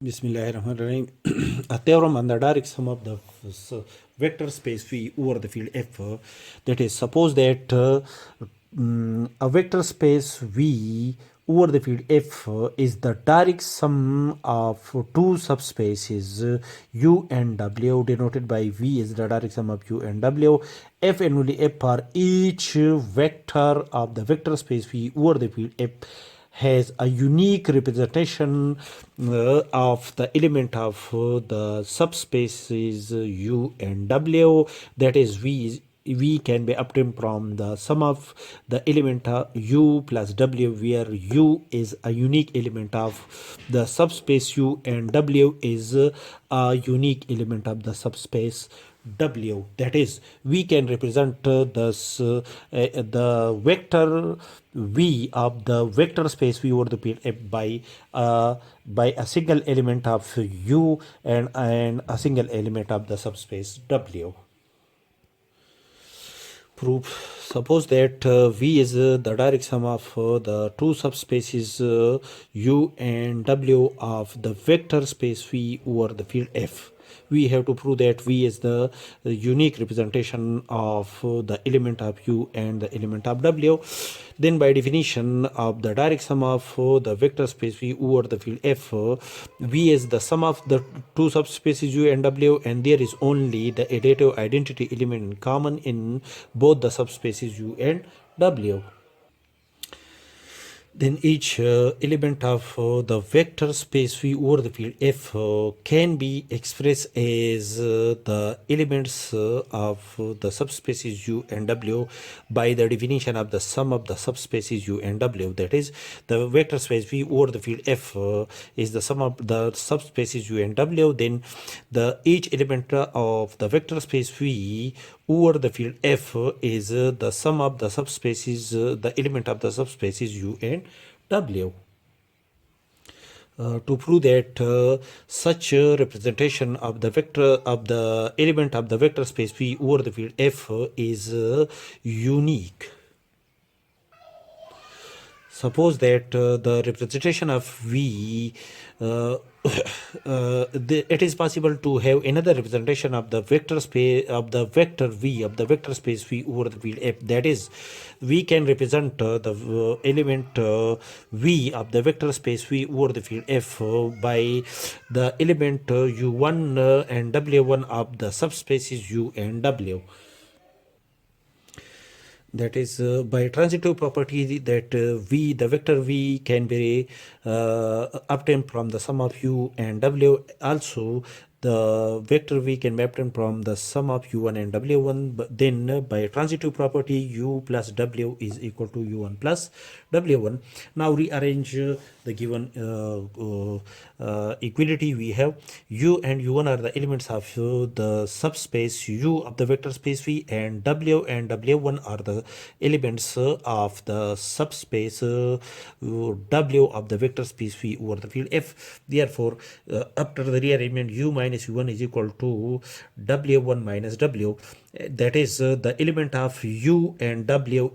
Bismillahirrahmanirrahim. A theorem on the direct sum of the vector space V over the field F. That is, suppose that a vector space V over the field F is the direct sum of two subspaces U and W, denoted by V is the direct sum of U and W. F and only F are each vector of the vector space V over the field F has a unique representation of the element of the subspaces U and W. That is, V can be obtained from the sum of the element of U plus W, where U is a unique element of the subspace U and W is a unique element of the subspace W. That is, we can represent the vector V of the vector space V over the field F by a single element of U and a single element of the subspace W. Proof. Suppose that V is the direct sum of the two subspaces U and W of the vector space V over the field F. We have to prove that V is the unique representation of the element of U and the element of W. Then by definition of the direct sum of the vector space V over the field F, V is the sum of the two subspaces U and W, and there is only the additive identity element common in both the subspaces U and W. Then each element of the vector space V over the field F can be expressed as the elements of the subspaces U and W by the definition of the sum of the subspaces U and W. That is, the vector space V over the field F is the sum of the subspaces U and W. Then the each element of the vector space V over the field F is the sum of the subspaces, the element of the subspaces U and W. To prove that such a representation of the vector of the element of the vector space V over the field F is unique. Suppose that the representation of V, it is possible to have another representation of the vector space of the vector V of the vector space V over the field F. That is, we can represent the element V of the vector space V over the field F by the element U1 and W1 of the subspaces U and W. That is, by transitive property, that V, the vector V, can be obtained from the sum of U and W. Also, the vector V can be obtained from the sum of U1 and W1. But then by transitive property, U plus W is equal to U1 plus W1. Now rearrange the given equality. We have U and U1 are the elements of the subspace U of the vector space V, and W and W1 are the elements of the subspace W of the vector space V over the field F. Therefore, after the rearrangement, U minus U1 is equal to W1 minus W. That is, the element of U and W,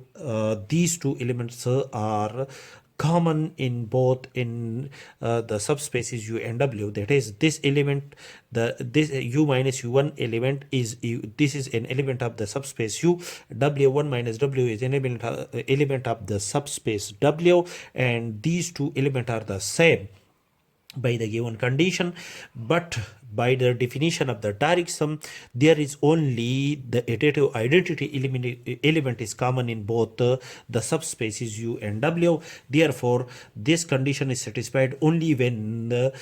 these two elements are common in both in the subspaces U and W. That is, this element, this U minus U1 element is this is an element of the subspace U. W1 minus W is an element of the subspace W, and these two elements are the same by the given condition. But by the definition of the direct sum, there is only the additive identity element is common in both the subspaces U and W. Therefore, this condition is satisfied only when the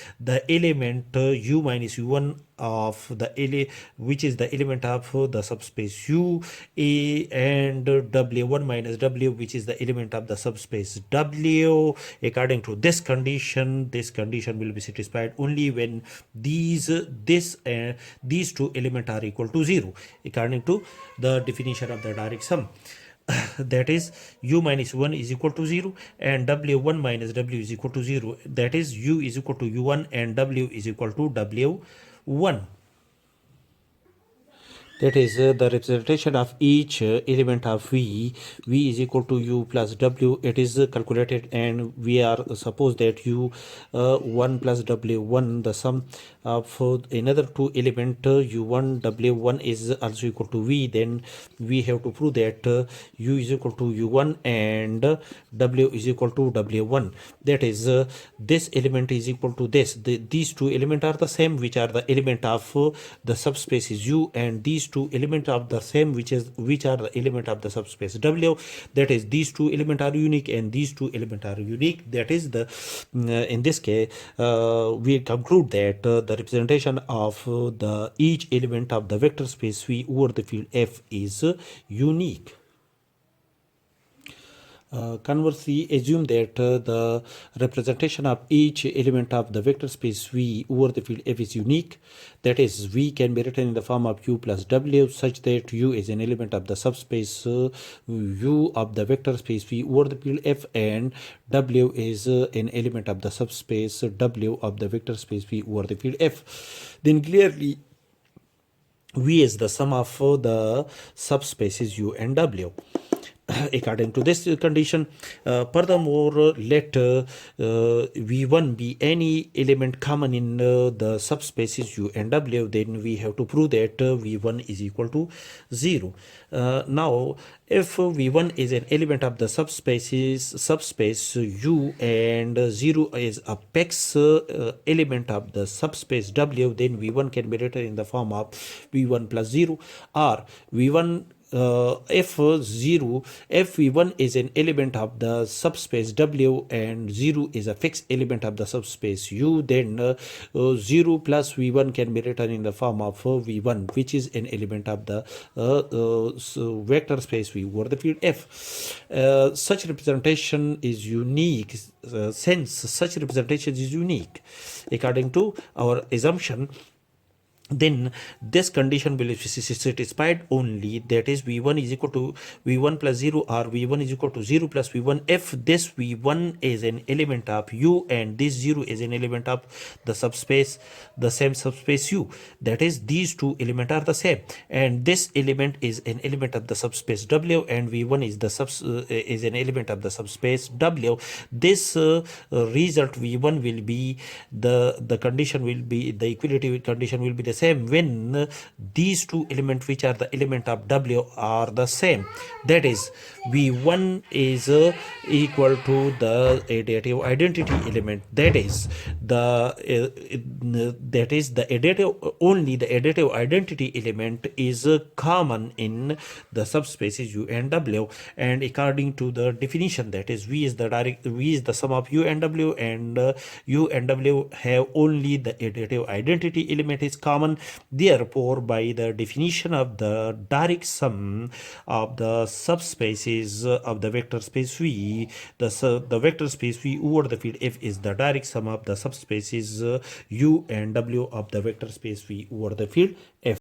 element U minus U1 of the which is the element of the subspace U and W1 minus W, which is the element of the subspace W. According to this condition will be satisfied only when these two elements are equal to 0, according to the definition of the direct sum. That is, U minus 1 is equal to 0 and W1 minus W is equal to 0. That is, U is equal to U1 and W is equal to W1. That is the representation of each element of v is equal to u plus w. It is calculated, and we are suppose that u 1 plus w1, the sum of another two element u1 w1 is also equal to v. Then we have to prove that u is equal to u1 and w is equal to w1. That is this element is equal to this. These two elements are the same, which are the element of the subspace is u, and these two elements are the same, which are the element of the subspace w. That is, these two elements are unique and these two elements are unique. That is the in this case we conclude that the representation of the each element of the vector space v over the field f is unique. Conversely, assume that the representation of each element of the vector space V over the field F is unique. That is, V can be written in the form of U plus W, such that U is an element of the subspace U of the vector space V over the field F, and W is an element of the subspace W of the vector space V over the field F. Then clearly, V is the sum of the subspaces U and W. According to this condition, furthermore, let v1 be any element common in the subspaces u and w. Then we have to prove that v1 is equal to 0. Now, if v1 is an element of the subspace u and 0 is apex element of the subspace w, then v1 can be written in the form of v1 plus 0, or v1 if v1 is an element of the subspace w and 0 is a fixed element of the subspace u, then 0 plus v1 can be written in the form of v1, which is an element of the vector space v over the field f. Such representation is unique. Since such representation is unique, according to our assumption, then this condition will be satisfied only. That is, v1 is equal to v1 plus 0, or v1 is equal to 0 plus v1 if this v1 is an element of u and this 0 is an element of the subspace, the same subspace u. That is, these two elements are the same, and this element is an element of the subspace w, and v1 is an element of the subspace w. This result v1 will be the condition will be the equality condition will be the same when these two elements, which are the element of w, are the same. That is, v1 is equal to the additive identity element. That is the additive, only the additive identity element is common in the subspaces u and w. And according to the definition, that is, v is the sum of u and w, and u and w have only the additive identity element is common. Therefore, by the definition of the direct sum of the subspaces of the vector space V, the vector space V over the field F is the direct sum of the subspaces U and W of the vector space V over the field F.